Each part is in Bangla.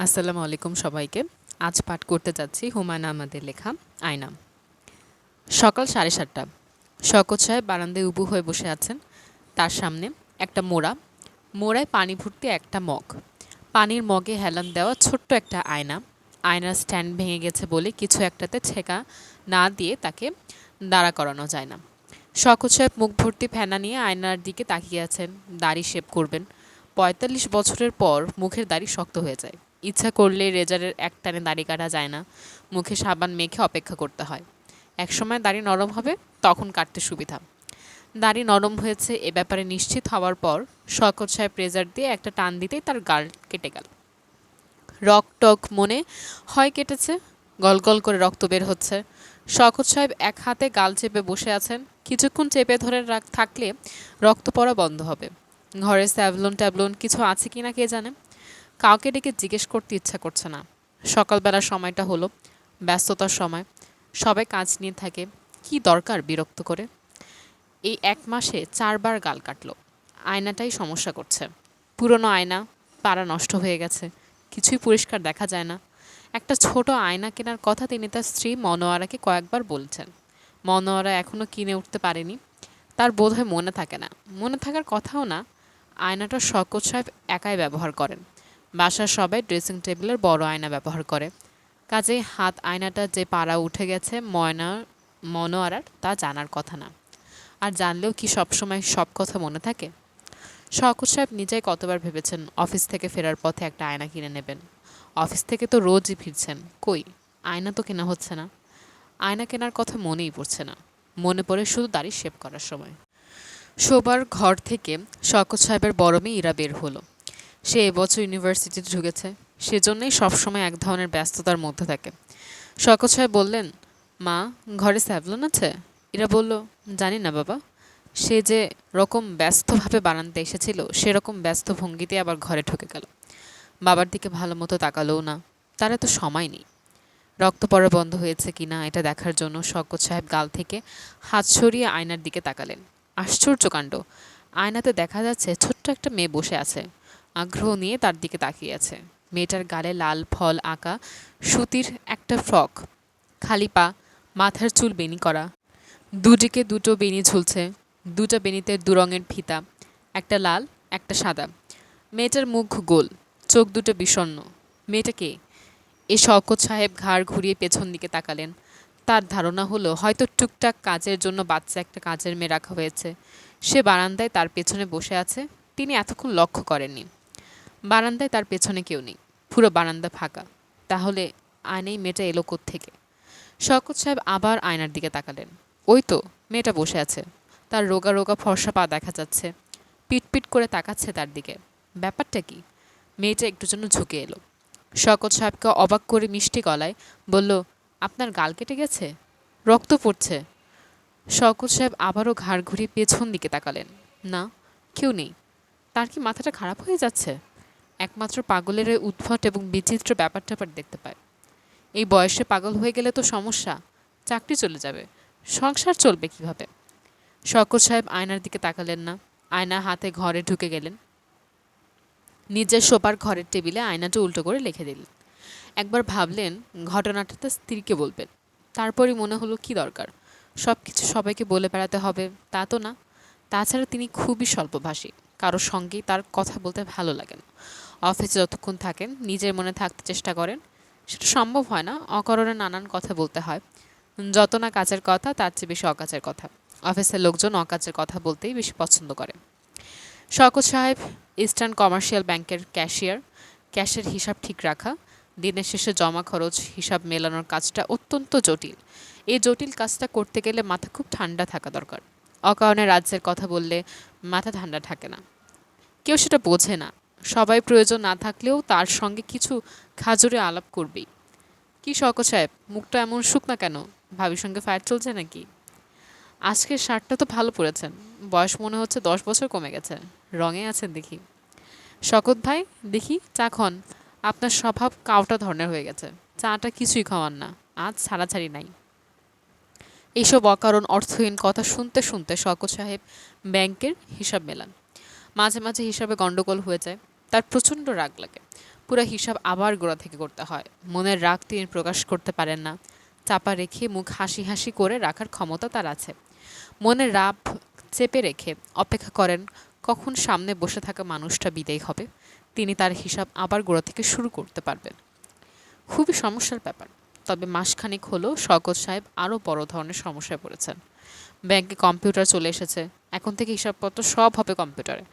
আসসালামু আলাইকুম সবাইকে। আজ পাঠ করতে যাচ্ছি হুমায়ুন আহমেদের লেখা আয়না। সকাল 7:30। শওকত সাহেব বারান্দায় উবু হয়ে বসে আছেন। তার সামনে একটা মোড়ায় পানি ভর্তি একটা মগ, পানির মগে হেলান দেওয়া ছোট্ট একটা আয়না। আয়নার স্ট্যান্ড ভেঙে গেছে বলে কিছু একটাতে ছেঁকা না দিয়ে তাকে দাঁড়া করানো যায় না। শওকত সাহেব মুখ ভর্তি ফেনা নিয়ে আয়নার দিকে তাকিয়ে আছেন। দাড়ি শেভ করবেন। ৪৫ বছরের পর মুখের দাড়ি শক্ত হয়ে যায়। ইচ্ছা করলে রেজারের একটানে দাড়ি কাটা যায় না। মুখে সাবান মেখে অপেক্ষা করতে হয়। একসময় দাড়ি নরম হবে, তখন কাটতে সুবিধা। দাড়ি নরম হয়েছে এ ব্যাপারে নিশ্চিত হওয়ার পর শওকত সাহেব রেজার দিয়ে একটা টান দিতেই তার গাল কেটে গেল। রক-টক মনে হয় কেটেছে। গলগল করে রক্ত বের হচ্ছে। শওকত সাহেব এক হাতে গাল চেপে বসে আছেন। কিছুক্ষণ চেপে ধরে থাকলে রক্ত পড়া বন্ধ হবে। ঘরে স্যাভলন-ট্যাভলন কিছু আছে কিনা কে জানে। কাউকে ডেকে জিজ্ঞেস করতে ইচ্ছা করছে না। সকালবেলার সময়টা হলো, ব্যস্ততার সময়। সবাই কাজ নিয়ে থাকে। কি দরকার বিরক্ত করে। এই ১ মাসে ৪ বার গাল কাটল। আয়নাটাই সমস্যা করছে। পুরনো আয়না, পাড়া নষ্ট হয়ে গেছে। কিছুই পরিষ্কার দেখা যায় না। একটা ছোট আয়না কেনার কথা তিনি তার স্ত্রী মনোয়ারাকে কয়েকবার বলছেন। মনোয়ারা এখনও কিনে উঠতে পারেনি। তার বোধহয় মনে থাকে না। মনে থাকার কথাও না। আয়নাটা শওকত সাহেব একাই ব্যবহার করেন। বাসার সবাই ড্রেসিং টেবিলের বড় আয়না ব্যবহার করে। কাজেই হাত আয়নাটা যে পাড়া উঠে গেছে মনোয়ারার তা জানার কথা না। আর জানলেও কি সবসময় সব কথা মনে থাকে। শওকত সাহেব নিজেই কতবার ভেবেছেন অফিস থেকে ফেরার পথে একটা আয়না কিনে নেবেন। অফিস থেকে তো রোজই ফিরছেন, কই আয়না তো কেনা হচ্ছে না। আয়না কেনার কথা মনেই পড়ছে না। মনে পড়ে শুধু দাড়ি শেভ করার সময়। শোবার ঘর থেকে শওকত সাহেবের বড় মেয়ে ইরা বের হলো। সে এবছর ইউনিভার্সিটিতে ঢুকেছে। সেজন্যই সবসময় এক ধরনের ব্যস্ততার মধ্যে থাকে। শওকত সাহেব বললেন, মা, ঘরে স্যাভলন আছে? ইরা বলল, জানি না বাবা। সে যে রকম ব্যস্তভাবে বারান্দায় এসেছিল সেরকম ব্যস্ত ভঙ্গিতে আবার ঘরে ঢুকে গেল। বাবার দিকে ভালো মতো তাকালোও না। তার এত সময় নেই। রক্ত পড়া বন্ধ হয়েছে কিনা এটা দেখার জন্য শওকত সাহেব গাল থেকে হাত সরিয়ে আয়নার দিকে তাকালেন। আশ্চর্য কাণ্ড! আয়নাতে দেখা যাচ্ছে ছোট্ট একটা মেয়ে বসে আছে। আগ্রহ নিয়ে তার দিকে তাকিয়ে আছে। মেয়েটার গালে লাল ফল আঁকা সুতির একটা ফ্রক, খালি পা, মাথার চুল বেনি করা। দুদিকে দুটো বেনি ঝুলছে। দুটো বেনিতে দু রঙের ফিতা, একটা লাল, একটা সাদা। মেয়েটার মুখ গোল, চোখ দুটো বিষণ্ণ। মেয়েটা কে? শওকত সাহেব ঘাড় ঘুরিয়ে পেছন দিকে তাকালেন। তার ধারণা হলো হয়তো টুকটাক কাজের জন্য বাচ্চা একটা কাজের মেয়ে রাখা হয়েছে। সে বারান্দায় তার পেছনে বসে আছে। তিনি এতক্ষণ লক্ষ্য করেননি। বারান্দায় তার পেছনে কেউ নেই। পুরো বারান্দা ফাঁকা। তাহলে আয়নায় মেয়েটা এলো কোত্থেকে? শওকত সাহেব আবার আয়নার দিকে তাকালেন। ওই তো, মেয়েটা বসে আছে। তার রোগা রোগা ফর্সা পা দেখা যাচ্ছে। পিটপিট করে তাকাচ্ছে তার দিকে। ব্যাপারটা কি? মেয়েটা একটু জন্য ঝুঁকে এলো। শওকত সাহেবকে অবাক করে মিষ্টি গলায় বলল, আপনার গাল কেটে গেছে? রক্ত পড়ছে। শওকত সাহেব আবারও ঘাড় ঘুরিয়ে পেছন দিকে তাকালেন। না, কেউ নেই। তার কি মাথাটা খারাপ হয়ে যাচ্ছে? একমাত্র পাগলের এই উদ্ভট এবং বিচিত্র ব্যাপারটা দেখতে পায়। এই বয়সে পাগল হয়ে গেলে তো সমস্যা। চাকরি চলে যাবে। সংসার চলবে কিভাবে? শওকত সাহেব আয়নার দিকে তাকালেন না। আয়না হাতে ঘরে ঢুকে গেলেন। নিজের শোবার ঘরের টেবিলে আয়নাটা উল্টো করে রেখে দিলেন। একবার ভাবলেন ঘটনাটা তার স্ত্রীকে বলবেন। তারপরই মনে হলো কি দরকার, সব কিছু সবাইকে বলে বেড়াতে হবে তা তো না। তাছাড়া তিনি খুবই স্বল্পভাষী। কারোর সঙ্গেই তার কথা বলতে ভালো লাগে না। অফিসে যতক্ষণ থাকেন নিজের মনে থাকতে চেষ্টা করেন। সেটা সম্ভব হয় না। অকারণে নানান কথা বলতে হয়। যত না কাজের কথা তার চেয়ে বেশি অকাজের কথা। অফিসের লোকজন অকাজের কথা বলতেই বেশি পছন্দ করে। শওকত সাহেব ইস্টার্ন কমার্শিয়াল ব্যাংকের ক্যাশিয়ার। ক্যাশের হিসাব ঠিক রাখা, দিনের শেষে জমা খরচ হিসাব মেলানোর কাজটা অত্যন্ত জটিল। এই জটিল কাজটা করতে গেলে মাথা খুব ঠান্ডা থাকা দরকার। অকারণে রাজ্যের কথা বললে মাথা ঠান্ডা থাকে না। কেউ সেটা বোঝে না। সবাই প্রয়োজন না থাকলেও তার সঙ্গে কিছু খাজুরে আলাপ করবেই। কি শওকত সাহেব, মুখটা এমন শুকনা কেন? ভাবির সঙ্গে ফায়ার চলছে নাকি? আজকের শার্টটা তো ভালো পরেছেন। বয়স মনে হচ্ছে 10 বছর কমে গেছে। রঙে আছেন দেখি। শওকত ভাই, দেখি চা খান। আপনার স্বভাব কাউটা ধরনের হয়ে গেছে। চাটা কিছুই খাওয়ান না। আজ ছাড়াছাড়ি নাই। এইসব অকারণ অর্থহীন কথা শুনতে শুনতে শওকত সাহেব ব্যাংকের হিসাব মেলান। মাঝে মাঝে হিসাবে গন্ডগোল হয়ে যায়। তার প্রচণ্ড রাগ লাগে। পুরো হিসাব আবার গোড়া থেকে করতে হয়। মনের রাগ তিনি প্রকাশ করতে পারেন না। চাপা রেখে মুখ হাসি হাসি করে রাখার ক্ষমতা তার আছে। মনের রাগ চেপে রেখে অপেক্ষা করেন কখন সামনে বসে থাকা মানুষটা বিদায় হবে, তিনি তার হিসাব আবার গোড়া থেকে শুরু করতে পারবেন। খুবই সমস্যার ব্যাপার। তবে মাসখানেক হলো শওকত সাহেব আরও বড় ধরনের সমস্যায় পড়েছেন। ব্যাংকে কম্পিউটার চলে এসেছে, এখন থেকে হিসাবপত্র সব হবে কম্পিউটারে।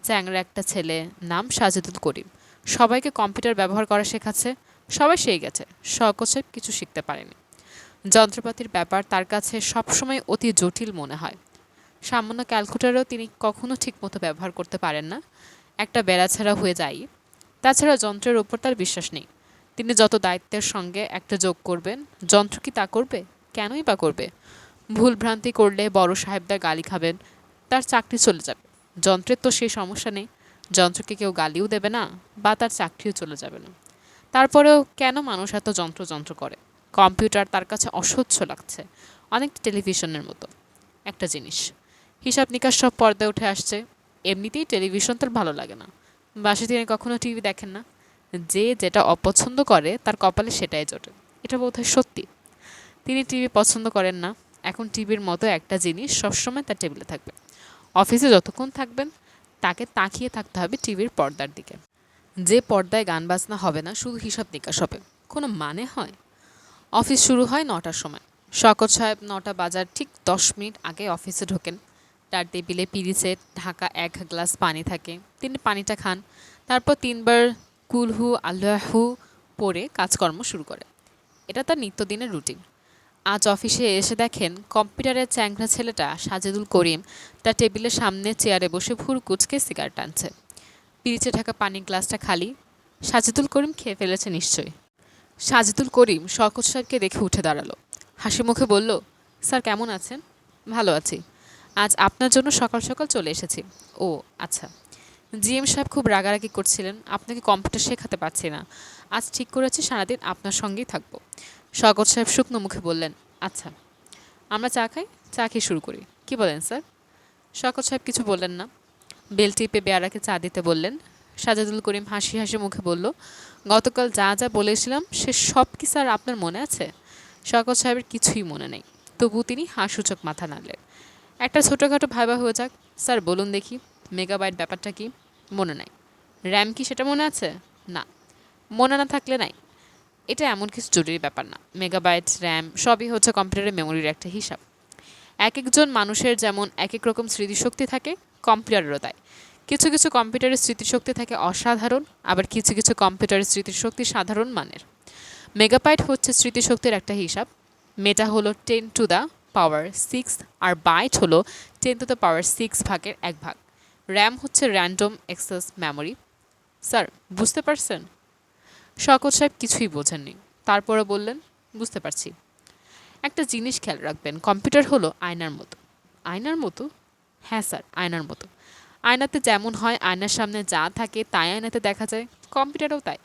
চ্যাংরা একটা ছেলে, নাম সাজেদুল করিম, সবাইকে কম্পিউটার ব্যবহার করা শেখাচ্ছে। সবাই সেই গেছে, শওকত সাহেব কিছু শিখতে পারেনি। যন্ত্রপাতির ব্যাপার তার কাছে সবসময় অতি জটিল মনে হয়। সামান্য ক্যালকুলেটরও তিনি কখনো ঠিকমতো ব্যবহার করতে পারেন না, একটা বেড়াছাড়া হয়ে যায়। তাছাড়া যন্ত্রের ওপর তার বিশ্বাস নেই। তিনি যত দায়িত্বের সঙ্গে একটা যোগ করবেন, যন্ত্র কি তা করবে? কেনই বা করবে? ভুলভ্রান্তি করলে বড় সাহেবদের গালি খাবেন, তার চাকরি চলে যাবে। যন্ত্রের তো সেই সমস্যা নেই, যন্ত্রকে কেউ গালিও দেবে না, বা তার চাকরিও চলে যাবে না। তারপরেও কেন মানুষ এত যন্ত্র যন্ত্র করে? কম্পিউটার তার কাছে অসহ্য লাগছে, অনেকটা টেলিভিশনের মতো একটা জিনিস। হিসাব নিকাশ সব পর্দায় উঠে আসছে। এমনিতেই টেলিভিশন তার ভালো লাগে না, বাসে তিনি কখনো টিভি দেখেন না। যে যেটা অপছন্দ করে তার কপালে সেটাই জোটে, এটা বোধহয় সত্যি। তিনি টিভি পছন্দ করেন না। এখন টিভির মতো একটা জিনিস সবসময় তার টেবিলে থাকবে। অফিসে যতক্ষণ থাকবেন তাকে তাকিয়ে থাকতে হবে টিভির পর্দার দিকে। যে পর্দায় গান বাজনা হবে না, শুধু হিসাব নিকাশ হবে, কোনো মানে হয়? অফিস শুরু হয় 9টার সময়। শওকত সাহেব 9টা বাজার ঠিক 10 মিনিট আগে অফিসে ঢোকেন। তার টেবিলে পিরিচে ঢাকা এক গ্লাস পানি থাকে, তিনি পানিটা খান। তারপর 3বার কুলহু আল্লাহু পড়ে কাজকর্ম শুরু করে। এটা তার নিত্যদিনের রুটিন। আজ অফিসে এসে দেখেন কম্পিউটারের চ্যাংড়া ছেলেটা সাজেদুল করিম তার টেবিলের সামনে চেয়ারে বসে ভুর কুচকে সিগারেট টানছে। পিরিচে ঢাকা পানির গ্লাসটা খালি। সাজেদুল করিম খেয়ে ফেলেছে নিশ্চয়ই। সাজেদুল করিম শওকত সাহেবকে দেখে উঠে দাঁড়ালো, হাসি মুখে বলল, স্যার কেমন আছেন? ভালো আছি। আজ আপনার জন্য সকাল সকাল চলে এসেছি। ও আচ্ছা। জিএম সাহেব খুব রাগারাগি করছিলেন, আপনাকে কম্পিউটার শেখাতে পারছি না। আজ ঠিক করেছি সারাদিন আপনার সঙ্গেই থাকবো। শওকত সাহেব শুকনো মুখে বললেন, আচ্ছা। আমরা চা খাই, চা খেয়ে শুরু করি। কি বলেন স্যার? শওকত সাহেব কিছু বললেন না। বেল টিপে বেয়ারাকে চা দিতে বললেন। সাজেদুল করিম হাসি হাসি মুখে বলল, গতকাল যা যা বলেছিলাম সে সব কি স্যার আপনার মনে আছে? শওকত সাহেবের কিছুই মনে নেই, তবু তিনি হাসূচক মাথা নাড়লেন। একটা ছোটোখাটো ভাইবা হয়ে যাক। স্যার বলুন দেখি, মেগাবাইট ব্যাপারটা কি? মনে নাই। র্যাম কি সেটা মনে আছে? না। মনে না থাকলে নাই, এটা এমন কিছু জরুরি ব্যাপার না। মেগাবাইট র্যাম সবই হচ্ছে কম্পিউটারের মেমোরির একটা হিসাব। এক একজন মানুষের যেমন এক এক রকম স্মৃতিশক্তি থাকে, কম্পিউটারেরও তাই। কিছু কিছু কম্পিউটারের স্মৃতিশক্তি থাকে অসাধারণ, আবার কিছু কিছু কম্পিউটারের স্মৃতিশক্তি সাধারণ মানের। মেগাবাইট হচ্ছে স্মৃতিশক্তির একটা হিসাব। মেটা হলো 10⁻6 আর বাইট হলো 10⁻6 ভাগের 1 ভাগ। র্যাম হচ্ছে র্যান্ডম অ্যাক্সেস মেমোরি। স্যার বুঝতে পারছেন? শওকত সাহেব কিছুই বোঝেননি, তারপরে বললেন, বুঝতে পারছি। একটা জিনিস খেয়াল রাখবেন, কম্পিউটার হলো আয়নার মতো। আয়নার মতো? হ্যাঁ স্যার, আয়নার মতো। আয়নাতে যেমন হয় আয়নার সামনে যা থাকে তাই আয়নাতে দেখা যায়, কম্পিউটারও তাই।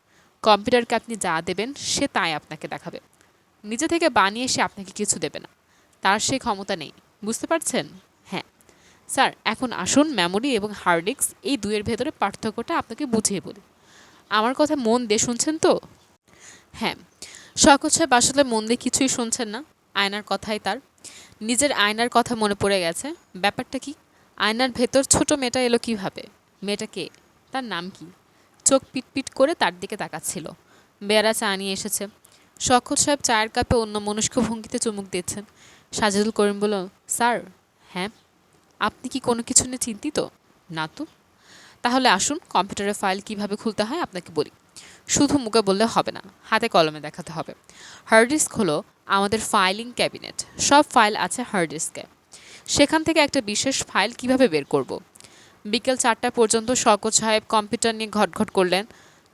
কম্পিউটারকে আপনি যা দেবেন সে তাই আপনাকে দেখাবে। নিজে থেকে বানিয়ে সে আপনাকে কিছু দেবে না, তার সেই ক্ষমতা নেই। বুঝতে পারছেন? হ্যাঁ স্যার। এখন আসুন মেমোরি এবং হার্ড ডিস্ক এই দুইয়ের ভেতরে পার্থক্যটা আপনাকে বুঝিয়ে বলি। আমার কথা মন দিয়ে শুনছেন তো? হ্যাঁ। শওকত সাহেব আসলে মন দিয়ে কিছুই শুনছেন না, আয়নার কথাই তার। নিজের আয়নার কথা মনে পড়ে গেছে। ব্যাপারটা কি? আয়নার ভেতর ছোট মেয়েটা এলো কীভাবে? মেয়েটা কে? তার নাম কি? চোখ পিটপিট করে তার দিকে তাকাচ্ছিল। বেয়ারা চা নিয়ে এসেছে। শওকত সাহেব চায়ের কাপে অন্য মনস্ক ভঙ্গিতে চুমুক দিচ্ছেন। সাজেদুল করিম বলল, স্যার। হ্যাঁ। আপনি কি কোনো কিছু নিয়ে চিন্তিত? না তো। তাহলে আসুন কম্পিউটারের ফাইল কিভাবে খুলতে হয় আপনাকে বলি। শুধু মুখে বললে হবে না, হাতে কলমে দেখাতে হবে। হার্ড ডিস্ক হলো আমাদের ফাইলিং ক্যাবিনেট। সব ফাইল আছে হার্ড ডিস্কে। সেখান থেকে একটা বিশেষ ফাইল কিভাবে বের করব। বিকেল 4টা পর্যন্ত শওকত সাহেব কম্পিউটার নিয়ে ঘটঘট করলেন।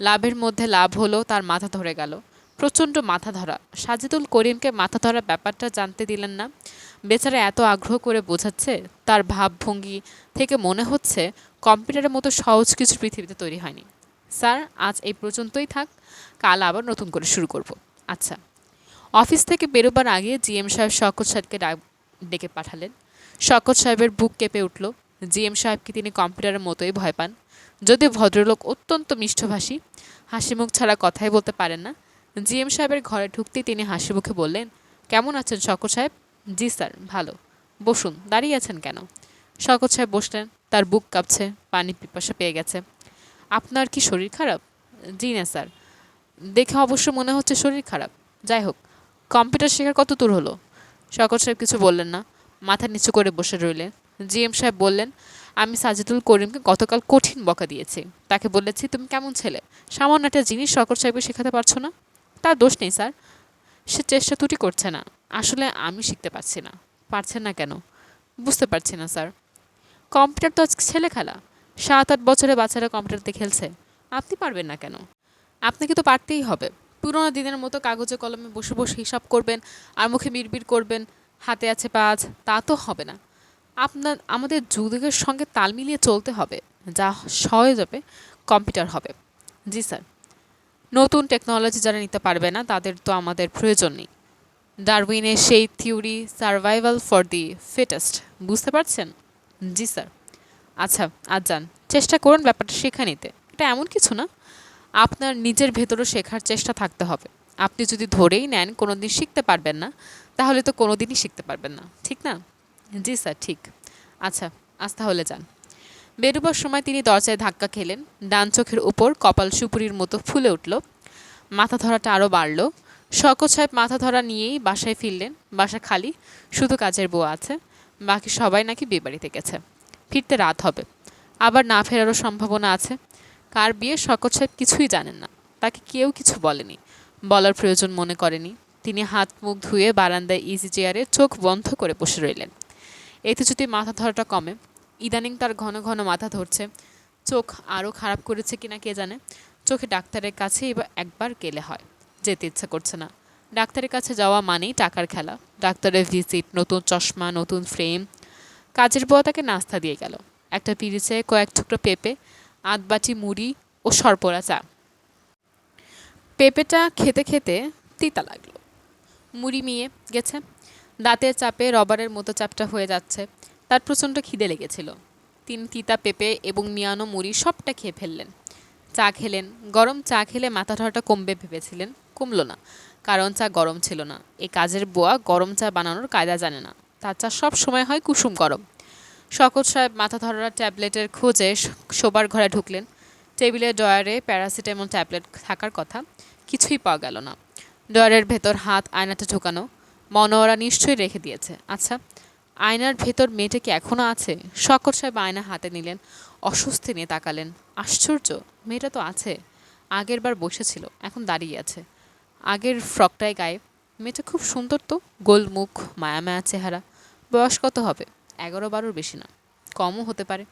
লাভের মধ্যে লাভ হলো তার মাথা ধরে গেল। প্রচণ্ড মাথা ধরা। সাজেদুল করিমকে মাথা ধরার ব্যাপারটা জানতে দিলেন না। বেচারা এত আগ্রহ করে বোঝাচ্ছে, তার ভাবভঙ্গি থেকে মনে হচ্ছে কম্পিউটারের মতো সহজ কিছু পৃথিবীতে তৈরি হয়নি। স্যার আজ এই পর্যন্তই থাক, কাল আবার নতুন করে শুরু করব। আচ্ছা। অফিস থেকে বেরোবার আগে জিএম সাহেব শওকত সাহেবকে ডেকে পাঠালেন। শওকত সাহেবের বুক কেঁপে উঠল। জিএম সাহেবকে তিনি কম্পিউটারের মতোই ভয় পান। যদিও ভদ্রলোক অত্যন্ত মিষ্টভাষী, হাসিমুখ ছাড়া কথাই বলতে পারেন না, জিএম সাহেবের ঘরে ঢুকতেই তিনি হাসিমুখে বললেন, কেমন আছেন শওকত সাহেব? জি স্যার, ভালো। বসুন, দাঁড়িয়ে আছেন কেন? শওকত সাহেব বসলেন। তার বুক কাঁপছে, পানি পিপাসা পেয়ে গেছে। আপনার কি শরীর খারাপ? জি না স্যার। দেখে অবশ্য মনে হচ্ছে শরীর খারাপ। যাই হোক, কম্পিউটার শেখার কত দূর হলো? শওকত সাহেব কিছু বললেন না, মাথা নিচু করে বসে রইলেন। জিএম সাহেব বললেন, আমি সাজিদুল করিমকে গতকাল কঠিন বকা দিয়েছি। তাকে বলেছি, তুমি কেমন ছেলে, সামান্য একটা জিনিস শওকত সাহেবকে শেখাতে পারছো না? তার দোষ নেই স্যার, সে চেষ্টা ত্রুটি করছে না। আসলে আমি শিখতে পারছি না। পারছেন না কেন? বুঝতে পারছি না স্যার। কম্পিউটার তো আজকে ছেলে খেলা। 7-8 বছরের বাচ্চারা কম্পিউটারতে খেলছে, আপনি পারবেন না কেন? আপনাকে তো পারতেই হবে। পুরোনো দিনের মতো কাগজে কলমে বসে বসে হিসাব করবেন আর মুখে বিড়বিড় করবেন, হাতে আছে পা আছে, তা তো হবে না। আমাদের যুগের সঙ্গে তাল মিলিয়ে চলতে হবে। যা সহজ হবে, কম্পিউটার হবে। জি স্যার। নতুন টেকনোলজি যারা নিতে পারবে না তাদের তো আমাদের প্রয়োজন নেই। ডারউইনের সেই theory, survival for the fittest, বুঝতে পারছেন? জি স্যার। আচ্ছা, আজ যান, চেষ্টা করুন ব্যাপারটা শেখা নিতে। এটা এমন কিছু না, আপনার নিজের ভেতরও শেখার চেষ্টা থাকতে হবে। আপনি যদি ধরেই নেন কোনো দিন শিখতে পারবেন না, তাহলে তো কোনো দিনই শিখতে পারবেন না, ঠিক না? জি স্যার, ঠিক। আচ্ছা, আজ তাহলে যান। বেরোবার সময় তিনি দরজায় ধাক্কা খেলেন। ডান চোখের উপর কপাল সুপুরির মতো ফুলে উঠল। মাথা ধরাটা আরও বাড়ল। শওকত সাহেব মাথা ধরা নিয়েই বাসায় ফিরলেন। বাসা খালি, শুধু কাজের বউ আছে। বাকি সবাই নাকি বিয়েবাড়িতে গেছে। ফিরতে রাত হবে, আবার না ফেরারও সম্ভাবনা আছে। কার বিয়ে শওকত সাহেব কিছুই জানেন না, তাকে কেউ কিছু বলেনি, বলার প্রয়োজন মনে করেনি। তিনি হাত মুখ ধুয়ে বারান্দায় ইজি চেয়ারে চোখ বন্ধ করে বসে রইলেন। এতে যদি মাথা ধরাটা কমে। ইদানিং তার ঘন ঘন মাথা ধরছে। চোখ আরও খারাপ করেছে কিনা কে জানে। চোখে ডাক্তারের কাছে এবার একবার গেলে হয়, যেতে ইচ্ছা করছে না। ডাক্তারের কাছে যাওয়া মানেই টাকার খেলা। ডাক্তারের ভিজিট, নতুন চশমা, নতুন ফ্রেম। কাজের বুয়া তাকে নাস্তা দিয়ে গেল, একটা পিরিচে, কয়েক টুকরো পেঁপে, আধবাটি মুড়ি ও সরপরা চা। পেঁপেটা খেতে খেতে তিতা লাগলো। মুড়ি মিয়ে গেছে, দাঁতের চাপে রবারের মতো চাপটা হয়ে যাচ্ছে। তার প্রচণ্ড খিদে লেগেছিল। তিনি তিতা পেঁপে এবং মিয়ানো মুড়ি সবটা খেয়ে ফেললেন। চা খেলেন। গরম চা খেলে মাথা ধরাটা কমবে ভেবেছিলেন, কমলো না, কারণ চা গরম ছিল না। এই কাজের বুয়া গরম চা বানানোর কায়দা জানে না, তার চা সব সময় হয় কুসুম গরম। শওকত সাহেব মাথা ধরার ট্যাবলেটের খোঁজে শোবার ঘরে ঢুকলেন। টেবিলের ড্রয়ারে প্যারাসিটামল ট্যাবলেট থাকার কথা, কিছুই পাওয়া গেল না। ড্রয়ারের ভেতর হাত আয়নাটা ঢোকানো, মনোয়ারা নিশ্চয়ই রেখে দিয়েছে। আচ্ছা, আয়নার ভেতর মেয়েটা কি এখনও আছে? শওকত সাহেব আয়না হাতে নিলেন, অস্বস্তি নিয়ে তাকালেন। আশ্চর্য, মেয়েটা তো আছে। আগের বার বসেছিল, এখন দাঁড়িয়ে আছে। আগের ফ্রকটাই গায়ে। মেয়েটা খুব সুন্দর তো, গোল মুখ, মায়া মায়া চেহারা। বয়স কত হবে? 11-12 বেশি না, কমও হতে পারে।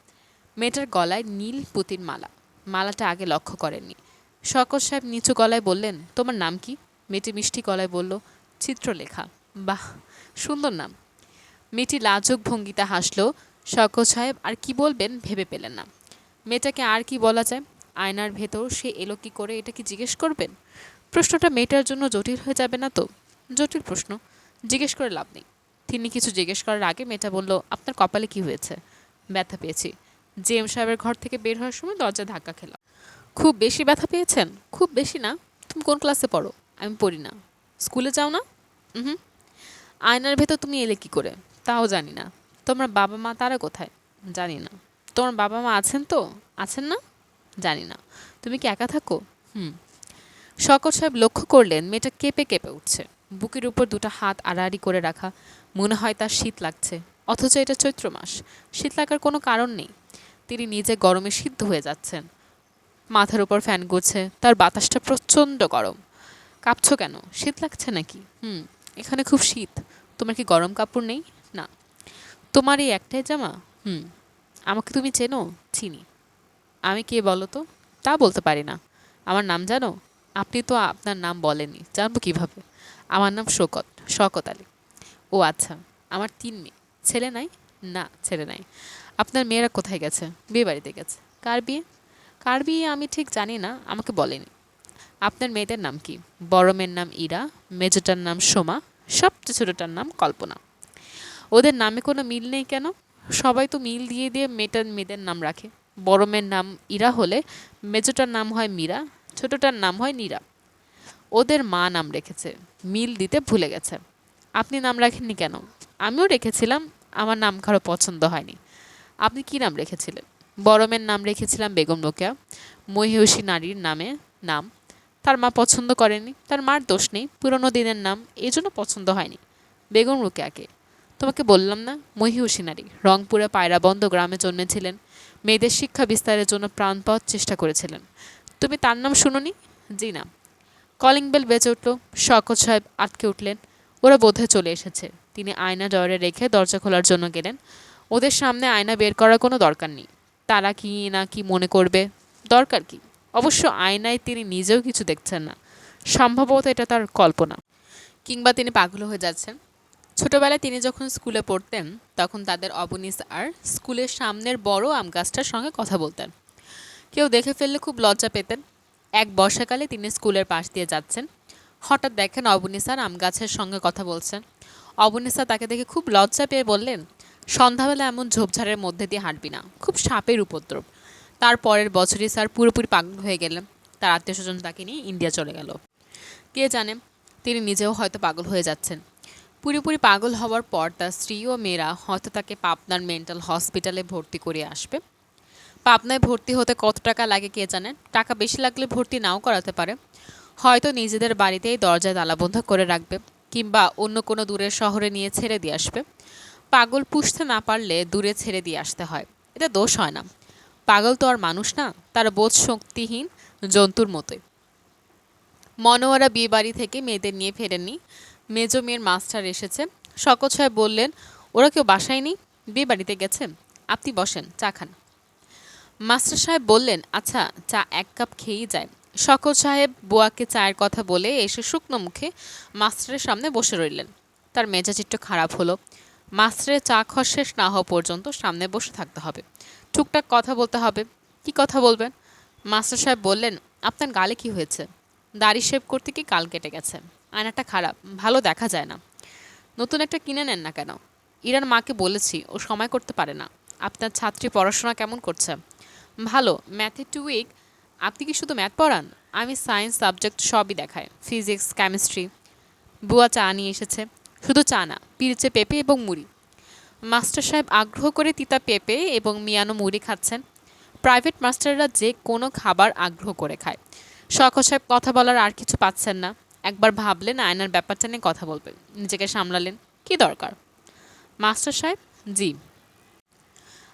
মেয়েটার গলায় নীল পুঁতির মালা। মালাটা আগে লক্ষ্য করেননি। শওকত সাহেব নিচু গলায় বললেন, তোমার নাম কি? মেয়েটি মিষ্টি গলায় বলল, চিত্রলেখা। বাহ, সুন্দর নাম। মেয়েটি লাজুক ভঙ্গিতে হাসল। শওকত সাহেব আর কি বলবেন ভেবে পেলেন না। মেয়েটাকে আর কি বলা যায়? আয়নার ভেতর সে এলো কি করে, এটা কি জিজ্ঞেস করবেন? প্রশ্নটা মেয়েটার জন্য জটিল হয়ে যাবে না তো? জটিল প্রশ্ন, জিজ্ঞেস করে লাভ নেই। তিনি কিছু জিজ্ঞেস করার আগে মেয়েটা বলল, আপনার কপালে কি হয়েছে? ব্যথা পেয়েছি। জিএম সাহেবের ঘর থেকে বের হওয়ার সময় দরজায় ধাক্কা খেলাম। খুব বেশি ব্যথা পেয়েছেন? খুব বেশি না। তুমি কোন ক্লাসে পড়ো? আমি পড়ি না। স্কুলে যাও না? হুম। আয়নার ভেতর তুমি এলে কি করে? তাও জানি না। তোমার বাবা মা তারা কোথায়? জানি না। তোমার বাবা মা আছেন তো? আছেন না? জানি না। তুমি কি একা থাকো? হুম। শওকত সাহেব লক্ষ্য করলেন মেয়েটা কেঁপে কেঁপে উঠছে। বুকের উপর দুটো হাত আড়াআড়ি করে রাখা। মনে হয় তার শীত লাগছে, অথচ এটা চৈত্র মাস। শীত লাগার কোনো কারণ নেই। তিনি নিজে গরমে সিদ্ধ হয়ে যাচ্ছেন। মাথার উপর ফ্যান ঘুরছে, তার বাতাসটা প্রচণ্ড গরম। কাঁপছো কেন? শীত লাগছে নাকি? হুম। এখানে খুব শীত। তোমার কি গরম কাপড় নেই? না। তোমার এই একটাই জামা? হুম। আমাকে তুমি চেনো? চিনি। আমি কে বলো তো? তা বলতে পারি না। আমার নাম জানো? আপনি তো আপনার নাম বলেননি, জানবো কিভাবে? আমার নাম শওকত, শওকত আলী। ও আচ্ছা। আমার 3 মেয়ে। ছেলে নাই? না, ছেলে নাই। আপনার মেয়েরা কোথায় গেছে? বিয়ে বাড়িতে গেছে। কার বিয়ে? কার বিয়ে আমি ঠিক জানি না, আমাকে বলেনি। আপনার মেয়েদের নাম কি? বড় মেয়ের নাম ইরা, মেজোটার নাম সোমা, সবচেয়ে ছোটটার নাম কল্পনা। ওদের নামে কোনো মিল নেই কেন? সবাই তো মিল দিয়ে দিয়ে মেয়েদের নাম রাখে। বড় মেয়ের নাম ইরা হলে মেজোটার নাম হয় মীরা, ছোটটার নাম হয় নীরা। ওদের মা নাম রেখেছে, মিল দিতে ভুলে গেছে। আপনি নাম রাখেননি কেন? আমিও রেখেছিলাম, আমার নাম কারো পছন্দ হয়নি। আপনি কি নাম রেখেছিলেন? বড় মেয়ের নাম রেখেছিলাম বেগম রোকেয়া, মহিষী নারীর নাম। তার মা পছন্দ করেনি, তার মার দোষ নেই, পুরনো দিনের নাম, এই জন্য পছন্দ হয়নি। বেগম রোকেয়াকে তোমাকে বললাম না, মহিষী নারী, রংপুরে পায়রাবন্দ গ্রামে জন্মেছিলেন, মেয়েদের শিক্ষা বিস্তারের জন্য প্রাণপণ চেষ্টা করেছিলেন। তুমি তার নাম শুনোনি? জি না। কলিং বেল বেজে উঠল। শওকত সাহেব আটকে উঠলেন। ওরা বোধহয় চলে এসেছে। তিনি আয়না ডয়ারে রেখে দরজা খোলার জন্য গেলেন। ওদের সামনে আয়না বের করার কোনো দরকার নেই। তারা কি না কি মনে করবে, দরকার কি? অবশ্য আয়নায় তিনি নিজেও কিছু দেখছেন না। সম্ভবত এটা তার কল্পনা, কিংবা তিনি পাগল হয়ে যাচ্ছেন। ছোটবেলায় তিনি যখন স্কুলে পড়তেন তখন তাদের অবনী স্যার স্কুলের সামনের বড় আম গাছটার সঙ্গে কথা বলতেন। কেউ দেখে ফেললে খুব লজ্জা পেতেন। এক বর্ষাকালে তিনি স্কুলের পাশ দিয়ে যাচ্ছেন। হঠাৎ দেখেন অবনী স্যার আম গাছের সঙ্গে কথা বলছেন। অবনী স্যার তাকে দেখে খুব লজ্জা পেয়ে বললেন, সন্ধ্যাবেলা এমন ঝোপঝাড়ের মধ্যে দিয়ে হাঁটবি না, খুব সাপের উপদ্রব। তার পরের বছরই স্যার পুরোপুরি পাগল হয়ে গেলেন। তার আত্মীয়স্বজন তাকে নিয়ে ইন্ডিয়া চলে গেল। কে জানে, তিনি নিজেও হয়তো পাগল হয়ে যাচ্ছেন। পুরোপুরি পাগল হওয়ার পর তার স্ত্রী ও মেয়েরা হয়তো তাকে পাবনার মেন্টাল হসপিটালে ভর্তি করে আসবে। পাবনায় ভর্তি হতে কত টাকা লাগে কে জানেন। টাকা বেশি লাগলে ভর্তি নাও করাতে পারে। হয়তো নিজেদের বাড়িতেই দরজায় তালাবন্ধ করে রাখবে, কিংবা অন্য কোনো দূরের শহরে নিয়ে ছেড়ে দিয়ে আসবে। পাগল পুষতে না পারলে দূরে ছেড়ে দিয়ে আসতে হয়, এটা দোষ হয় না। পাগল তো আর মানুষ না, তার বোধ শক্তিহীন জন্তুর মতোই। মনোয়ারা বিয়ে বাড়ি থেকে মেয়েদের নিয়ে ফেরেননি। মেজো মেয়ের মাস্টার এসেছে। শওকত সাহেব বললেন, ওরা কেউ বাসায় নেই, বিয়ে বাড়িতে গেছে। আপনি বসেন, চা খান। মাস্টার সাহেব বললেন, আচ্ছা চা এক কাপ খেয়েই যায়। শওকত সাহেব বুয়াকে চায়ের কথা বলে এসে শুকনো মুখে মাস্টারের সামনে বসে রইলেন। তার মেজাজ একটু খারাপ হলো। মাস্টারের চা খাওয়া শেষ না হওয়া পর্যন্ত সামনে বসে থাকতে হবে, টুকটাক কথা বলতে হবে। কি কথা বলবেন? মাস্টার সাহেব বললেন, আপনার গালে কি হয়েছে? দাড়ি শেভ করতে কি কাল কেটে গেছে? আয়নাটা খারাপ, ভালো দেখা যায় না। নতুন একটা কিনে নেন না কেন? ইরার মাকে বলেছি, ও সময় করতে পারে না। আপনার ছাত্রী পড়াশোনা কেমন করছে? ভালো, ম্যাথে 2 উইক। আপনি কি শুধু ম্যাথ পড়ান? আমি সায়েন্স সাবজেক্ট সবই দেখাই, ফিজিক্স, কেমিস্ট্রি। বুয়া চা নিয়ে এসেছে। শুধু চা না, পিরচে পেঁপে এবং মুড়ি। মাস্টার সাহেব আগ্রহ করে তিতা পেঁপে এবং মিয়ানো মুড়ি খাচ্ছেন। প্রাইভেট মাস্টাররা যে কোনো খাবার আগ্রহ করে খায়। শওকত সাহেব কথা বলার আর কিছু পাচ্ছেন না। একবার ভাবলেন আয়নার ব্যাপারটা নিয়ে কথা বলবেন, নিজেকে সামলালেন। কি দরকার? মাস্টার সাহেব, জি।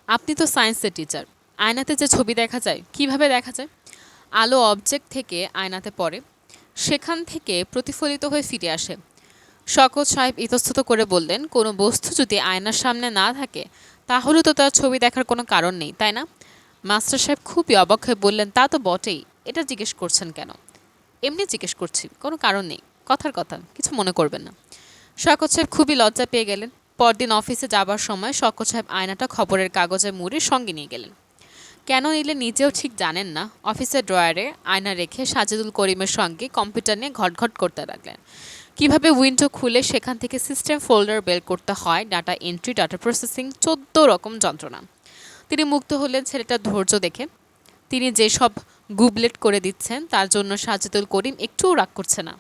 আপনি তো সায়েন্সের টিচার। আয়নাতে যে ছবি দেখা যায়, কিভাবে দেখা যায়? আলো অবজেক্ট থেকে আয়নাতে পড়ে, সেখান থেকে প্রতিফলিত হয়ে ফিরে আসে। শওকত সাহেব ইতস্তত করে বললেন, কোনো বস্তু যদি আয়নার সামনে না থাকে তাহলে তো তার ছবি দেখার কোনো কারণ নেই, তাই না? মাস্টার সাহেব খুবই অবাক হয়ে বললেন, তা তো বটেই। এটা জিজ্ঞেস করছেন কেন? এমনি জিজ্ঞেস করছি, কোনো কারণ নেই। কথার কথা, কিছু মনে করবেন না। শওকত সাহেব খুবই লজ্জা পেয়ে গেলেন। পরদিন অফিসে যাবার সময় শওকত সাহেব আয়নাটা খবরের কাগজে মুড়ে সঙ্গে নিয়ে গেলেন। কেন নিলে নিজেও ঠিক জানেন না। অফিসের ড্রয়ারে আয়না রেখে সাজেদুল করিমের সঙ্গে কম্পিউটার নিয়ে ঘটঘট করতে লাগলেন। কিভাবে উইন্ডো খুলে সেখান থেকে সিস্টেম ফোল্ডার বের করতে হয়, ডাটা এন্ট্রি, ডাটা প্রসেসিং, 14 রকম যন্ত্রণা। তিনি মুগ্ধ হলেন ছেলেটার ধৈর্য দেখে। তিনি যেসব গুবলেট করে দিচ্ছেন তার জন্য সাজেদুল করিম একটুও রাগ করছে না।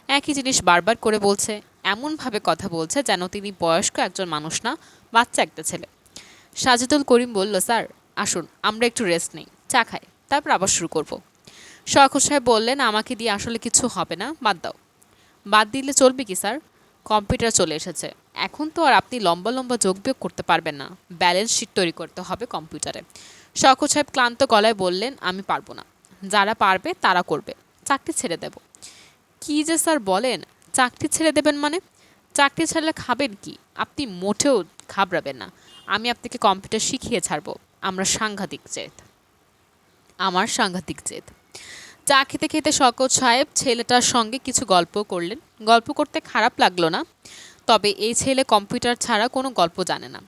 একই জিনিস বারবার করে বলছে, এমনভাবে কথা বলছে যেন তিনি বয়স্ক একজন মানুষ না, বাচ্চা একটা ছেলে। সাজেদুল করিম বলল, স্যার আসুন, আমরা একটু রেস্ট নেই, চা খাই, তারপর আবার শুরু করব। শওকত সাহেব বললেন, আমাকে দিয়ে আসলে কিছু হবে না, বাদ দাও। বাদ দিলে চলবে কি স্যার? কম্পিউটার চলে এসেছে, এখন তো আর আপনি লম্বা লম্বা যোগ বিয়োগ করতে পারবেন না, ব্যালেন্স শিট তৈরি করতে হবে কম্পিউটারে। শওকত সাহেব ক্লান্ত গলায় বললেন, আমি পারবো না। যারা পারবে তারা করবে, চাকরি ছেড়ে দেব। কি যে স্যার বলেন, চাকরি ছেড়ে দেবেন মানে? চাকরি ছাড়লে খাবেন কি? আপনি মোটেও ঘাবড়াবেন না, আমি আপনাকে কম্পিউটার শিখিয়ে ছাড়বো। আমরা সাংঘাতিক জেদ, আমার সাংঘাতিক জেদ। চা খেতে খেতে শওকত সাহেব ছেলেটার সঙ্গে কিছু গল্প করলেন। গল্প করতে খারাপ লাগলো না, তবে এই ছেলে কম্পিউটার ছাড়া কোনো গল্প জানে না।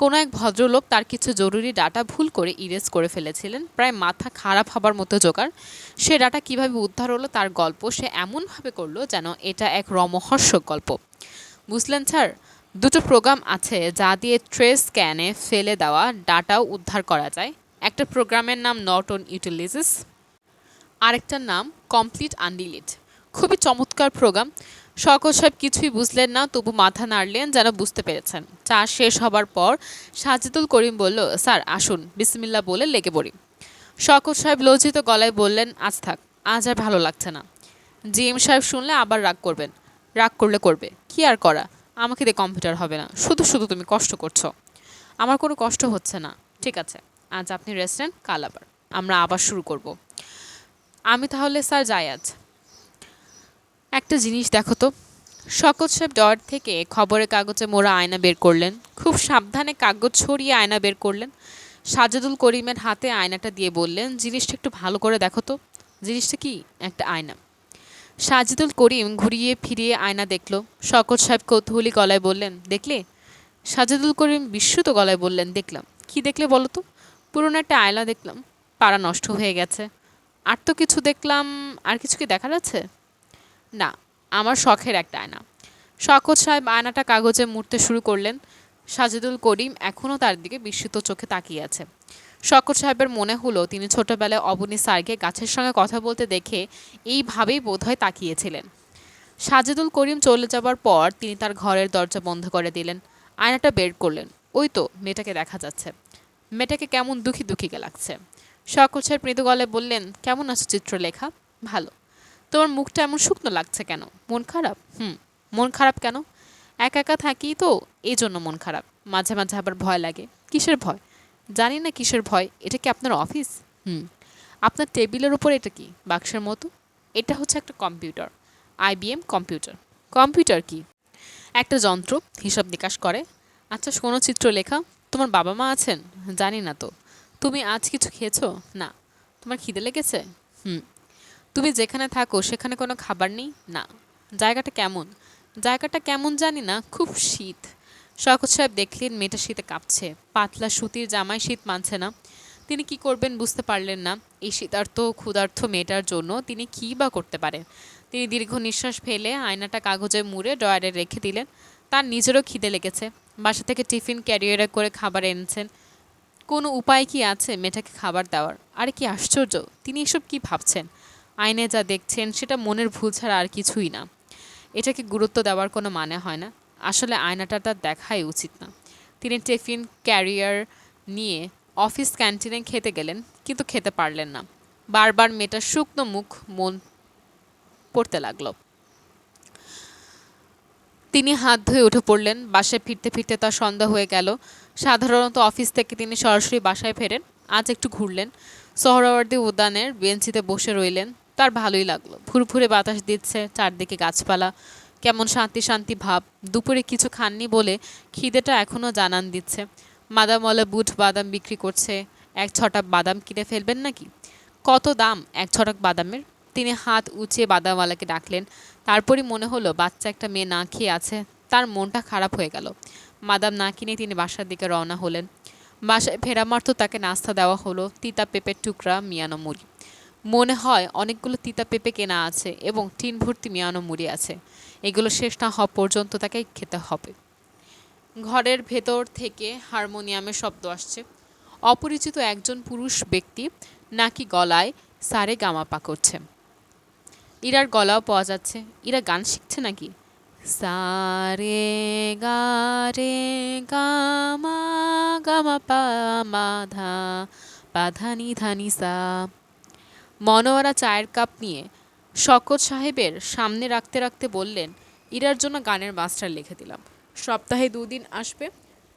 কোনো এক ভদ্রলোক তার কিছু জরুরি ডাটা ভুল করে ইরেজ করে ফেলেছিলেন, প্রায় মাথা খারাপ হবার মতো জোগাড়। সে ডাটা কিভাবে উদ্ধার হলো তার গল্প সে এমনভাবে করলো যেন এটা এক রমহর্ষক গল্প। বুঝলেন স্যার, দুটো প্রোগ্রাম আছে যা দিয়ে ট্রেস স্ক্যানে ফেলে দেওয়া ডাটাও উদ্ধার করা যায়। একটা প্রোগ্রামের নাম নট অন ইউটিলিটিস, আরেকটার নাম কমপ্লিট আনডিলিট। খুবই চমৎকার প্রোগ্রাম। শওকত সাহেব কিছুই বুঝলেন না, তবু মাথা নাড়লেন যেন বুঝতে পেরেছেন। চা শেষ হবার পর সাজিদুল করিম বলল, স্যার আসুন, বিসমিল্লাহ বলে লেগে পড়ি। শওকত সাহেব লজ্জিত গলায় বললেন, আজ থাক, আজ আর ভালো লাগছে না। জিএম সাহেব শুনলে আবার রাগ করবেন। রাগ করলে করবে, কি আর করা, আমাকে দিয়ে কম্পিউটার হবে না, শুধু শুধু তুমি কষ্ট করছো। আমার কোনো কষ্ট হচ্ছে না। ঠিক আছে, আজ আপনি রেস্ট নেন, কাল আমরা আবার শুরু করব। আমি তাহলে স্যার যাই আজ। একটা জিনিস দেখো তো। শওকত সাহেব ডয়ার থেকে খবরের কাগজে মোড়া আয়না বের করলেন। খুব সাবধানে কাগজ ছড়িয়ে আয়না বের করলেন। সাজেদুল করিমের হাতে আয়নাটা দিয়ে বললেন, জিনিসটা একটু ভালো করে দেখো তো। জিনিসটা কি? একটা আয়না। সাজিদুল করিম ঘুরিয়ে ফিরিয়ে আয়না দেখল। শওকত সাহেব কৌতূহলী গলায় বললেন, দেখলে? সাজিদুল করিম বিস্মিত গলায় বললেন, দেখলাম। কি দেখলে বলো তো? পুরনো একটা আয়না দেখলাম, পাড়া নষ্ট হয়ে গেছে। আর তো কিছু দেখলাম। আর কিছু কি দেখার আছে? না, আমার শখের একটা আয়না। শওকত সাহেব আয়নাটা কাগজে মুড়তে শুরু করলেন। সাজিদুল করিম এখনও তার দিকে বিস্মিত চোখে তাকিয়ে আছে। শওকত সাহেবের মনে হলো তিনি ছোটবেলায় অবনী স্যারকে গাছের সঙ্গে কথা বলতে দেখে এইভাবেই বোধহয় তাকিয়েছিলেন। সাজিদুল করিম চলে যাবার পর তিনি তার ঘরের দরজা বন্ধ করে দিলেন। আয়নাটা বের করলেন। ওই তো মেয়েটাকে দেখা যাচ্ছে। মেয়েটাকে কেমন দুঃখী দুঃখীকে লাগছে। শওকত সাহেব মৃদু গলায় বললেন, কেমন আছো চিত্রলেখা? ভালো। তোমার মুখটা এমন শুকনো লাগছে কেন? মন খারাপ? মন খারাপ কেন? একা একা থাকি তো, এই জন্য মন খারাপ। মাঝে মাঝে আবার ভয় লাগে। কিসের ভয়? জানি না কিসের ভয়। এটা কি আপনার অফিস? আপনার টেবিলের উপর এটা কি, বাক্সের মতো? এটা হচ্ছে একটা কম্পিউটার, আইবিএম কম্পিউটার। কম্পিউটার কি? একটা যন্ত্র, হিসাব নিকাশ করে। আচ্ছা শোনো চিত্রলেখা, তোমার বাবা মা আছেন? জানি না তো। তুমি আজ কিছু খেয়েছো? না। তোমার খিদে লেগেছে? হুম। তুমি যেখানে থাকো সেখানে কোনো খাবার নেই? না। জায়গাটা কেমন? জায়গাটা কেমন জানি না, খুব শীত। শওকত সাহেব দেখলেন মেয়েটা শীতে কাঁপছে। পাতলা সুতির জামায় শীত মানছে না। তিনি কি করবেন বুঝতে পারলেন না। এই শীতার্ত ক্ষুধার্ত মেয়েটার জন্য তিনি কী বা করতে পারেন। তিনি দীর্ঘ নিঃশ্বাস ফেলে আয়নাটা কাগজে মুড়ে ড্রয়ারে রেখে দিলেন। তার নিজেরও খিদে লেগেছে। বাসা থেকে টিফিন ক্যারিয়ারে করে খাবার এনেছেন। কোনো উপায় কি আছে মেয়েটাকে খাবার দেওয়ার? আরে কি আশ্চর্য, তিনি এসব কি ভাবছেন? আয়নায় যা দেখছেন সেটা মনের ভুল ছাড়া আর কিছুই না। এটাকে গুরুত্ব দেওয়ার কোনো মানে হয় না। আসলে আয়নাটা তার দেখাই উচিত না। তিনি টিফিন ক্যারিয়ার নিয়ে অফিস ক্যান্টিনে খেতে গেলেন, কিন্তু খেতে পারলেন না। বারবার মেয়েটার শুকনো মুখ মন পড়তে লাগলো। তিনি হাত ধুয়ে উঠে পড়লেন। বাসায় ফিরতে ফিরতে তার সন্ধ্যা হয়ে গেল। সাধারণত অফিস থেকে তিনি সরাসরি বাসায় ফেরেন। আজ একটু ঘুরলেন। সোহরাওয়ার্দী উদ্যানের বেঞ্চিতে বসে রইলেন। তার ভালোই লাগলো। ফুরফুরে বাতাস দিচ্ছে, চারদিকে গাছপালা, কেমন শান্তি শান্তি ভাব। দুপুরে কিছু খাননি বলে খিদেটা এখনও জানান দিচ্ছে। মাদামওয়ালা বুট বাদাম বিক্রি করছে। এক ছটাক বাদাম কিনে ফেলবেন নাকি? কত দাম এক ছটাক বাদামের? তিনি হাত উঁচিয়ে বাদামওয়ালাকে ডাকলেন। তারপরই মনে হলো বাচ্চা একটা মেয়ে না খেয়ে আছে। তার মনটা খারাপ হয়ে গেল। বাদাম না কিনে তিনি বাসার দিকে রওনা হলেন। বাসায় ফেরা মাত্র তাকে নাস্তা দেওয়া হলো তিতা পেঁপের টুকরা, মিয়ানো মুড়ি। মনে হয় অনেকগুলো তিতা পেঁপে কেনা আছে এবং টিন ভর্তি মিয়ানো মুড়ি আছে। এগুলো শেষ না হওয়া পর্যন্ত তাকে খেতে হবে। ঘরের ভেতর থেকে হারমোনিয়ামের শব্দ আসছে। অপরিচিত একজন পুরুষ ব্যক্তি নাকি গলায় সারে গামাপা করছে। ইরার গলাও পাওয়া যাচ্ছে। ইরা গান শিখছে নাকি? সারে গা রে গামা গামা পা মা ধা পা ধানি ধানি সা। মনোয়ারা চায়ের কাপ নিয়ে শওকত সাহেবের সামনে রাখতে রাখতে বললেন, ইরার জন্য গানের মাস্টার লিখে দিলাম। সপ্তাহে 2 দিন আসবে।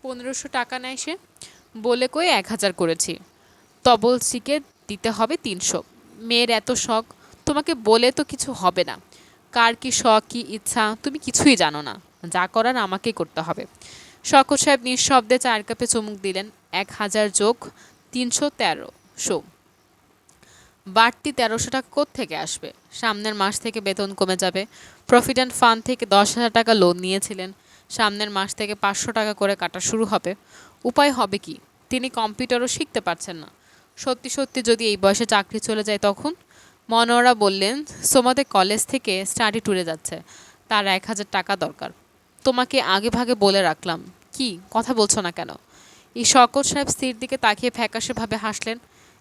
1500 টাকা নেয় সে। বলে কয়ে 1000 করেছি। তবলচিকে দিতে হবে 300। মেয়ের এত শখ, তোমাকে বলে তো কিছু হবে না। কার কি শখ কি ইচ্ছা তুমি কিছুই জানো না। যা করার আমাকেই করতে হবে। শওকত সাহেব নিঃশব্দে চায়ের কাপে চুমুক দিলেন। 1000 যোগ 31300। বাড়তি 1300 টাকা কোত্থেকে আসবে? সামনের মাস থেকে বেতন কমে যাবে। প্রভিডেন্ট ফান্ড থেকে 10,000 টাকা লোন নিয়েছিলেন। সামনের মাস থেকে 500 টাকা করে কাটা শুরু হবে। উপায় হবে কি? তিনি কম্পিউটারও শিখতে পারছেন না। সত্যি সত্যি যদি এই বয়সে চাকরি চলে যায় তখন? মনোয়ারা বললেন, সোমাদে কলেজ থেকে স্টাডি ট্যুরে যাচ্ছে, তার 1000 টাকা দরকার। তোমাকে আগে ভাগে বলে রাখলাম। কি কথা বলছো না কেন? এই শওকত সাহেব স্ত্রীর দিকে তাকিয়ে ফ্যাকাশেভাবে হাসলেন।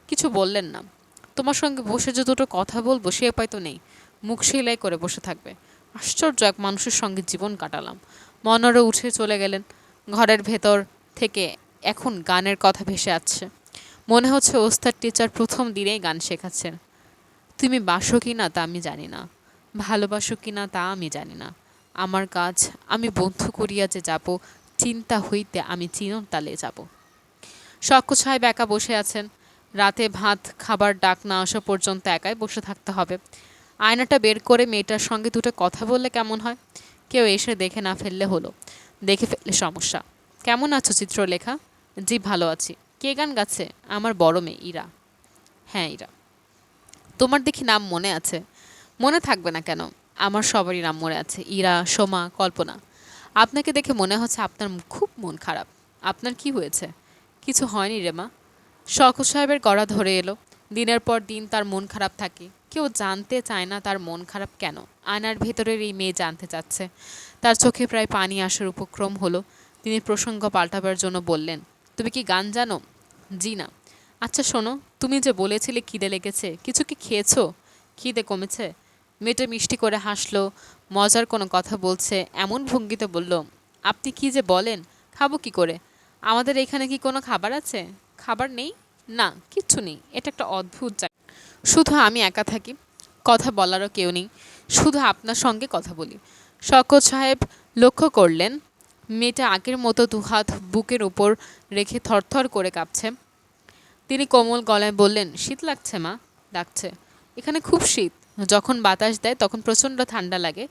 কিছু বললেন না। তোমার সঙ্গে বসে যে দুটো কথা বলবো সে উপায় তো নেই। মুখ সেলাই করে বসে থাকবে। আশ্চর্য এক মানুষের সঙ্গে জীবন কাটালাম। মনোহরও উঠে চলে গেলেন। ঘরের ভেতর থেকে এখন গানের কথা ভেসে আসছে। মনে হচ্ছে ওস্তাদ টিচার প্রথম দিনেই গান শেখাচ্ছেন। তুমি বাসো কি না তা আমি জানি না, ভালোবাসো কি না তা আমি জানি না। আমার কাজ আমি বন্ধু করিয়া যে যাব, চিন্তা হইতে আমি চিরন তালে যাব। শওকত সাহেব একা বসে আছেন। রাতে ভাত খাবার ডাক না আসা পর্যন্ত একাই বসে থাকতে হবে। আয়নাটা বের করে মেয়েটার সঙ্গে দুটো কথা বললে কেমন হয়? কেউ এসে দেখে না ফেললে হলো, দেখে ফেললে সমস্যা। কেমন আছো চিত্রলেখা? জি ভালো আছি। কে গান গাচ্ছে? আমার বড় মেয়ে ইরা। হ্যাঁ ইরা। তোমার দেখি নাম মনে আছে। মনে থাকবে না কেন? আমার সবারই নাম মনে আছে, ইরা, সোমা, কল্পনা। আপনাকে দেখে মনে হচ্ছে আপনার খুব মন খারাপ। আপনার কি হয়েছে? কিছু হয়নি রে মা। শওকত সাহেবের গলা ধরে এলো। দিনের পর দিন তার মন খারাপ থাকে। কেউ জানতে চায় না তার মন খারাপ কেন। আয়নার ভেতরের এই মেয়ে জানতে চাচ্ছে। তার চোখে প্রায় পানি আসার উপক্রম হলো। তিনি প্রসঙ্গ পাল্টাবার জন্য বললেন, তুমি কি গান জানো? জি না। আচ্ছা শোনো, তুমি যে বলেছিলে খিদে লেগেছে, কিছু কি খেয়েছো? খিদে কমেছে? মেয়েটা মিষ্টি করে হাসলো। মজার কোনো কথা বলছে এমন ভঙ্গিতে বলল, আপনি কি যে বলেন, খাবো কি করে? আমাদের এখানে কি কোনো খাবার আছে? খাবার নেই? না, কিচ্ছু নেই। এটা একটা অদ্ভুত জায়গা। শুধু আমি একা থাকি, কথা বলারও কেউ নেই। শুধু আপনার সঙ্গে কথা বলি। শওকত সাহেব লক্ষ্য করলেন মেয়েটা আগের মতো দুহাত বুকের উপর রেখে থরথর করে কাঁপছে। তিনি কোমল গলায় বললেন, শীত লাগছে মা? লাগছে। এখানে খুব শীত। যখন বাতাস দেয় তখন প্রচণ্ড ঠান্ডা লাগে।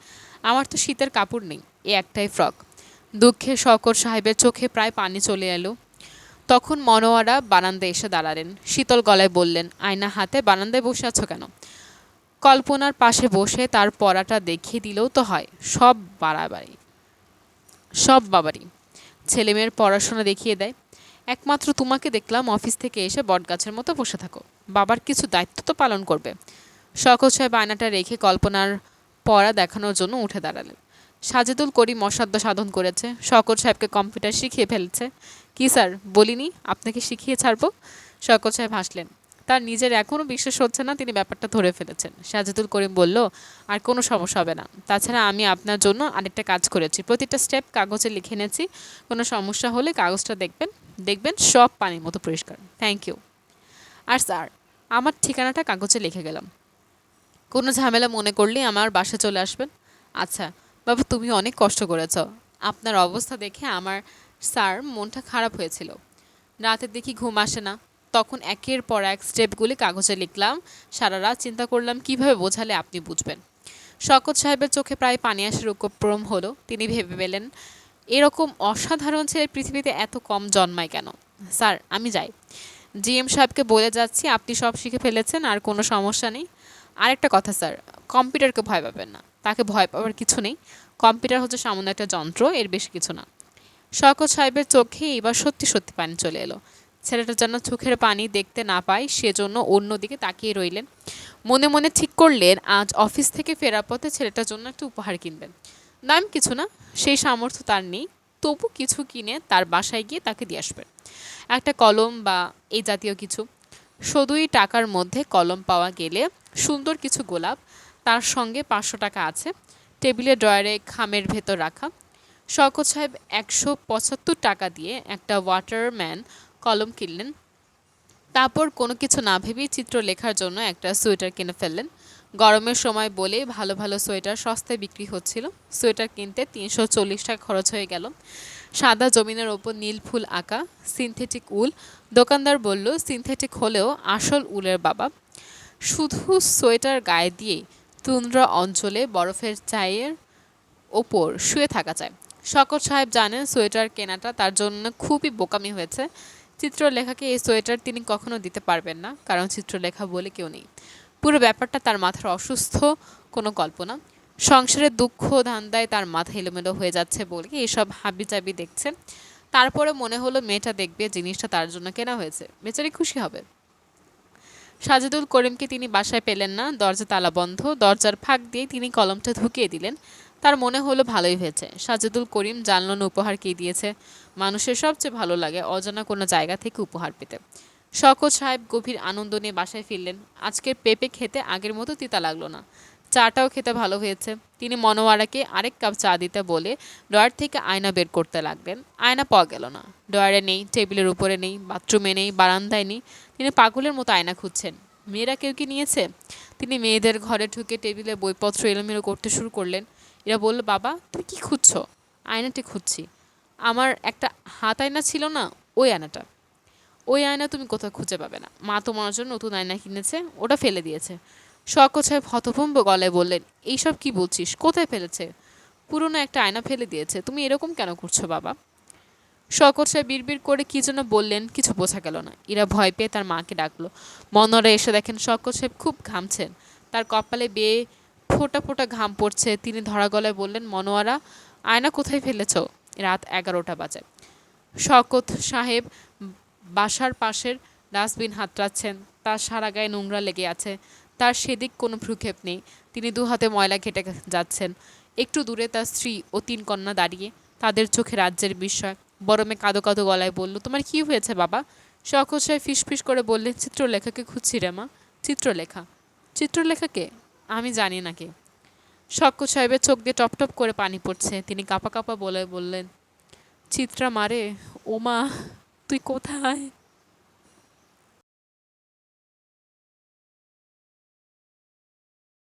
আমার তো শীতের কাপড় নেই, এ একটাই ফ্রক। দুঃখে শওকত সাহেবের চোখে প্রায় পানি চলে এলো। তখন মনোয়ারা বারান্দায় এসে দাঁড়ালেন। শীতল গলায় বললেন, আয়না হাতে বারান্দায় বসে আছো কেন? কল্পনার পাশে বসে তার পড়াটা দেখিয়ে দিলেও তো হয়। সব বাবারই ছেলেমেয়ের পড়াশোনা দেখিয়ে দেয়। একমাত্র তোমাকে দেখলাম অফিস থেকে এসে বটগাছের মতো বসে থাকো। বাবার কিছু দায়িত্ব তো পালন করবে। শওকত সাহেব আয়নাটা রেখে কল্পনার পড়া দেখানোর জন্য উঠে দাঁড়ালেন। সাজেদুল করিম অসাধ্য সাধন করেছে। শওকত সাহেবকে কম্পিউটার শিখিয়ে ফেলছে। কি স্যার, বলিনি আপনাকে শিখিয়ে ছাড়বো? শওকত সাহেব হাসলেন। তার নিজের এখনও বিশ্বাস হচ্ছে না তিনি ব্যাপারটা ধরে ফেলেছেন। সাজেদুল করিম বলল, আর কোনো সমস্যা হবে না। তাছাড়া আমি আপনার জন্য আরেকটা কাজ করেছি। প্রতিটা স্টেপ কাগজে লিখে এনেছি। কোনো সমস্যা হলে কাগজটা দেখবেন, দেখবেন সব পানির মতো পরিষ্কার। Thank you. আর স্যার, আমার ঠিকানাটা কাগজে লিখে গেলাম। কোনো ঝামেলা মনে করলেই আমার বাসায় চলে আসবেন। আচ্ছা বাবা, তুমি অনেক কষ্ট করেছ। আপনার অবস্থা দেখে আমার স্যার মনটা খারাপ হয়েছিল। রাতে দেখি ঘুম আসে না। তখন একের পর এক স্টেপগুলি কাগজে লিখলাম। সারা রাত চিন্তা করলাম কিভাবে বোঝালে আপনি বুঝবেন। শওকত সাহেবের চোখে প্রায় পানি আসার উপক্রম হলো। তিনি ভেবে পেলেন, এরকম অসাধারণ ছেলে পৃথিবীতে এত কম জন্মায় কেন। স্যার আমি যাই। জিএম সাহেবকে বলে যাচ্ছি আপনি সব শিখে ফেলেছেন, আর কোনো সমস্যা নেই। আরেকটা কথা স্যার, কম্পিউটারকে ভয় পাবেন না। তাকে ভয় পাওয়ার কিছু নেই। কম্পিউটার হচ্ছে সামান্য একটা যন্ত্র, এর বেশি কিছু না। শওকত সাহেবের চোখে এবার সত্যি সত্যি পানি চলে এলো। ছেলেটা যেন চোখের পানি দেখতে না পায় সেজন্য অন্যদিকে তাকিয়ে রইলেন। মনে মনে ঠিক করলেন আজ অফিস থেকে ফেরার পথে ছেলেটার জন্য একটা উপহার কিনবেন। দাম কিছু না, সেই সামর্থ্য তার নেই। তবু কিছু কিনে তার বাসায় গিয়ে তাকে দিয়ে আসবেন। একটা কলম বা এই জাতীয় কিছু। শুধুই টাকার মধ্যে কলম পাওয়া গেলে সুন্দর কিছু গোলাপ। তার সঙ্গে 500 টাকা আছে টেবিলের ড্রয়ারে খামের ভেতর রাখা। শওকত সাহেব 175 টাকা দিয়ে একটা ওয়াটারম্যান কলম কিনলেন। তারপর কোনো কিছু না ভেবেই চিত্র লেখার জন্য একটা সোয়েটার কিনে ফেললেন। গরমের সময় বলে ভালো ভালো সোয়েটার সস্তায় বিক্রি হচ্ছিল। সোয়েটার কিনতে 340 টাকা খরচ হয়ে গেল। সাদা জমিনের ওপর নীল ফুল আঁকা, সিনথেটিক উল। দোকানদার বলল সিনথেটিক হলেও আসল উলের বাবা। শুধু সোয়েটার গায়ে দিয়ে তুন্দ্রা অঞ্চলে বরফের চায়ের ওপর শুয়ে থাকা যায়। শওকত সাহেব জানেন সোয়েটার কেনাটা তার জন্য খুবই বোকামি হয়েছে। চিত্রলেখাকে এই সোয়েটার তিনি কখনো দিতে পারবেন না, কারণ চিত্রলেখা বলে কেউ নেই। পুরো ব্যাপারটা তার মাথার অসুস্থ কোনো কল্পনা। সংসারের দুঃখ ধান্দায় তার মাথা এলোমেলো হয়ে যাচ্ছে বলে এসব হাবিজাবি দেখছে। তারপরে মনে হলো মেয়েটা দেখবে জিনিসটা তার জন্য কেনা হয়েছে, বেচারি খুশি হবে। সাজেদুল করিমকে তিনি বাসায় পেলেন না। দরজা তালা বন্ধ। দরজার ফাঁক দিয়ে তিনি কলমটা ঢুকিয়ে দিলেন। তার মনে হলো ভালোই হয়েছে। সাজেদুল করিম জানল না উপহার কী দিয়েছে। মানুষের সবচেয়ে ভালো লাগে অজানা কোনো জায়গা থেকে উপহার পেতে। শওকত সাহেব গভীর আনন্দ নিয়ে বাসায় ফিরলেন। আজকের পেঁপে খেতে আগের মতো তিতা লাগলো না। চাটাও খেতে ভালো হয়েছে। তিনি মনোয়ারাকে আরেক কাপ চা দিতে বলে ড্রয়ার থেকে আয়না বের করতে লাগলেন। আয়না পাওয়া গেল না। ড্রয়ারে নেই, টেবিলের উপরে নেই, বাথরুমে নেই, বারান্দায় নেই। তিনি পাগলের মতো আয়না খুঁজছেন। মেয়েরা কেউ কি নিয়েছে? তিনি মেয়েদের ঘরে ঢুকে টেবিলে বইপত্র এলোমেলো করতে শুরু করলেন। এরা বলল, বাবা তুমি কি খুঁজছো? আয়নাটি খুঁজছি। আমার একটা হাত আয়না ছিল না, ওই আয়নাটা। ওই আয়না তুমি কোথাও খুঁজে পাবে না। মা তোমার জন্য নতুন আয়না কিনেছে, ওটা ফেলে দিয়েছে। শওকত সাহেব হতভম্ব গলায় বললেন, এইসব কি বলছিস? কোথায় ফেলেছে? পুরনো একটা আয়না ফেলে দিয়েছে। তুমি এরকম কেন করছো বাবা? শওকত সাহেব বিড়বিড় করে কী যেন বললেন, কিছু বোঝা গেল না। ইরা ভয় পেয়ে তার মাকে ডাকলো। মনোয়ারা এসে দেখেন শওকত সাহেব খুব ঘামছেন। তার কপালে বেয়ে ফোঁটা ফোঁটা ঘাম পড়ছে। তিনি ধরা গলায় বললেন, মনোয়ারা, আয়না কোথায় ফেলেছ? রাত 11টা বাজে। শওকত সাহেব বাসার পাশের ডাস্টবিন হাতড়াচ্ছেন। তার সারা গায়ে নোংরা লেগে আছে। তার সেদিক কোনো ভ্রুক্ষেপ নেই। তিনি দু হাতে ময়লা ঘেটে যাচ্ছেন। একটু দূরে তার স্ত্রী ও 3 কন্যা দাঁড়িয়ে। তাদের চোখে রাজ্যের বিস্ময়। বড় মেয়ে কাঁদো কাঁদো গলায় বলল, তোমার কি হয়েছে বাবা? শওকত সাহেব ফিসফিস করে বললেন, চিত্রলেখাকে খুঁজছি রে মা। চিত্রলেখা? চিত্রলেখাকে? আমি জানি না কে। শওকত সাহেবের চোখ দিয়ে টপ টপ করে পানি পড়ছে। তিনি কাঁপা কাঁপা বলে বললেন, চিত্রা মারে, ওমা তুই কোথায়?